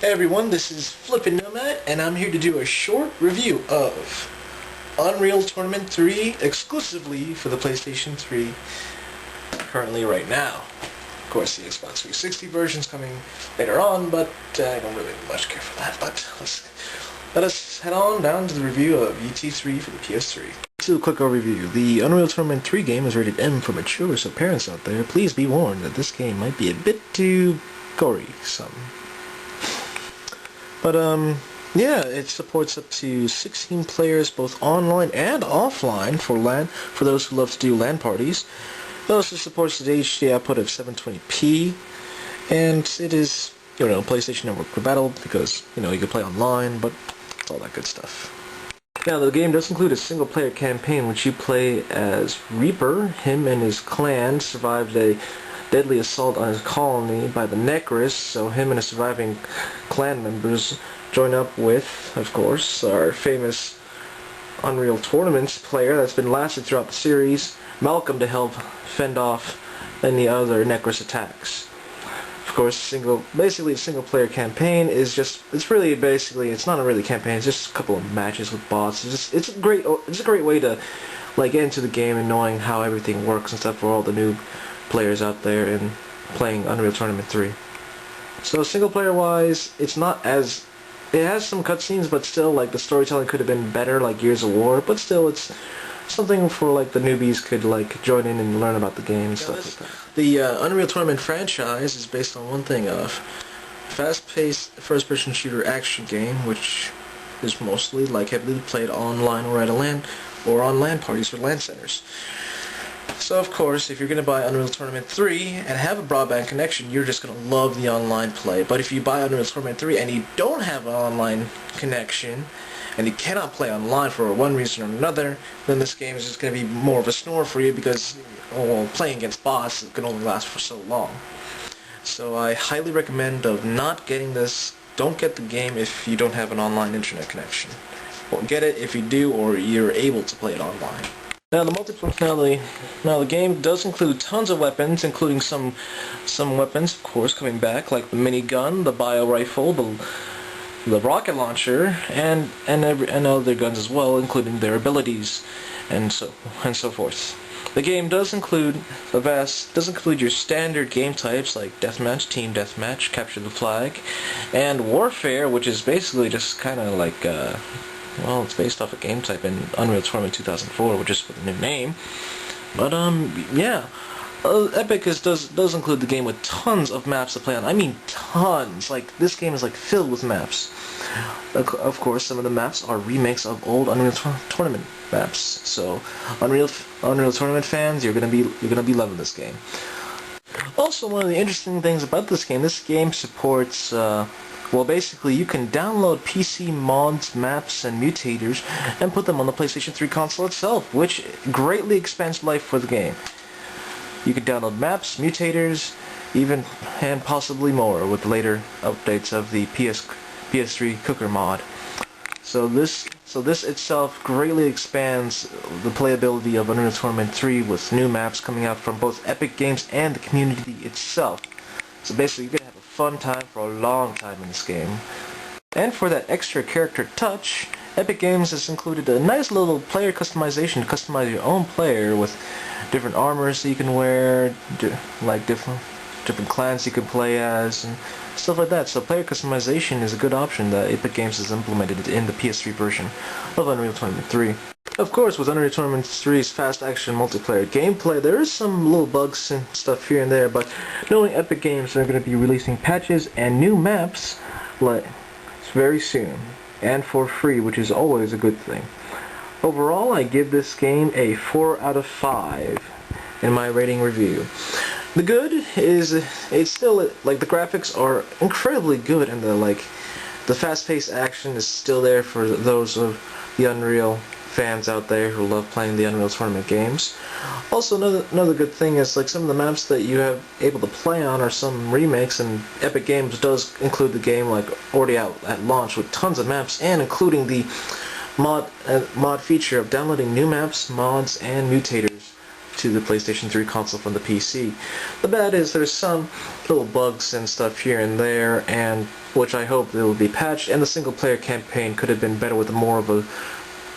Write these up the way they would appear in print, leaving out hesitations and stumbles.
Hey everyone, this is Flippin' Nomad, and I'm here to do a short review of Unreal Tournament 3 exclusively for the PlayStation 3 currently right now. Of course, the Xbox 360 version's coming later on, but I don't really much care for that. But let us head on down to the review of ET3 for the PS3. Let's do a quick overview. The Unreal Tournament 3 game is rated M for mature, so parents out there, please be warned that this game might be a bit too gory some. But, yeah, it supports up to 16 players both online and offline for LAN, for those who love to do LAN parties. It also supports the HD output of 720p, and it is, PlayStation Network compatible because, you can play online, but it's all that good stuff. Now, the game does include a single-player campaign which you play as Reaper. Him and his clan survived a deadly assault on his colony by the Necrus, so him and his surviving clan members join up with, of course, our famous Unreal Tournaments player that's been lasted throughout the series, Malcolm, to help fend off any other Necrus attacks. Of course, basically a single-player campaign is just, it's not a really campaign, it's just a couple of matches with bots. It's a great way to, get into the game and knowing how everything works and stuff for all the new players out there and playing Unreal Tournament 3. So single-player wise, it has some cutscenes, but still, the storytelling could have been better, like Gears of War, but still, it's something for, the newbies could, join in and learn about the game and stuff like that. The Unreal Tournament franchise is based on one thing of fast-paced first-person shooter action game, which is mostly, heavily played online or at a LAN, or on LAN parties or LAN centers. So of course, if you're going to buy Unreal Tournament 3 and have a broadband connection, you're just going to love the online play. But if you buy Unreal Tournament 3 and you don't have an online connection, and you cannot play online for one reason or another, then this game is just going to be more of a snore for you because, playing against bots can only last for so long. So I highly recommend of not getting this. Don't get the game if you don't have an online internet connection. Or get it if you do, or you're able to play it online. Now the game does include tons of weapons, including some weapons, of course, coming back, like the minigun, the bio rifle, the rocket launcher, and other guns as well, including their abilities, and so forth. The game does include your standard game types like deathmatch, team deathmatch, capture the flag, and warfare, which is basically just kind of like it's based off a game type in Unreal Tournament 2004, which is with a new name. But yeah, Epic does include the game with tons of maps to play on. I mean tons. This game is filled with maps. Of course, some of the maps are remakes of old Unreal Tournament maps. So, Unreal Tournament fans, you're gonna be loving this game. Also, one of the interesting things about this game supports. Basically, you can download PC mods, maps, and mutators, and put them on the PlayStation 3 console itself, which greatly expands life for the game. You can download maps, mutators, and possibly more with later updates of the PS3 Cooker mod. So this itself greatly expands the playability of Unreal Tournament 3 with new maps coming out from both Epic Games and the community itself. So basically, you're gonna have a fun time for a long time in this game. And for that extra character touch, Epic Games has included a nice little player customization to customize your own player with different armors that you can wear, different clans you can play as, and stuff like that. So player customization is a good option that Epic Games has implemented in the PS3 version of Unreal Tournament 3. Of course, with Unreal Tournament 3's fast action multiplayer gameplay, there is some little bugs and stuff here and there, but knowing Epic Games, they're going to be releasing patches and new maps very soon, and for free, which is always a good thing. Overall, I give this game a 4 out of 5 in my rating review. The good is, it's still, the graphics are incredibly good, and the fast-paced action is still there for those of the Unreal fans out there who love playing the Unreal Tournament games. Also, another good thing is some of the maps that you have able to play on are some remakes, and Epic Games does include the game already out at launch with tons of maps, and including the mod feature of downloading new maps, mods, and mutators to the PlayStation 3 console from the PC. The bad is there's some little bugs and stuff here and there, and which I hope they will be patched, and the single player campaign could have been better with more of a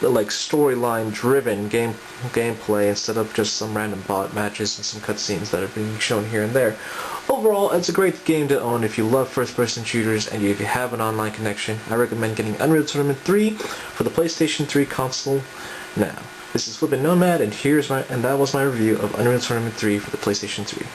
like storyline driven gameplay instead of just some random bot matches and some cutscenes that are being shown here and there. Overall, it's a great game to own if you love first-person shooters and if you have an online connection. I recommend getting Unreal Tournament 3 for the PlayStation 3 console now. This is Flippin' Nomad, and that was my review of Unreal Tournament 3 for the PlayStation 3.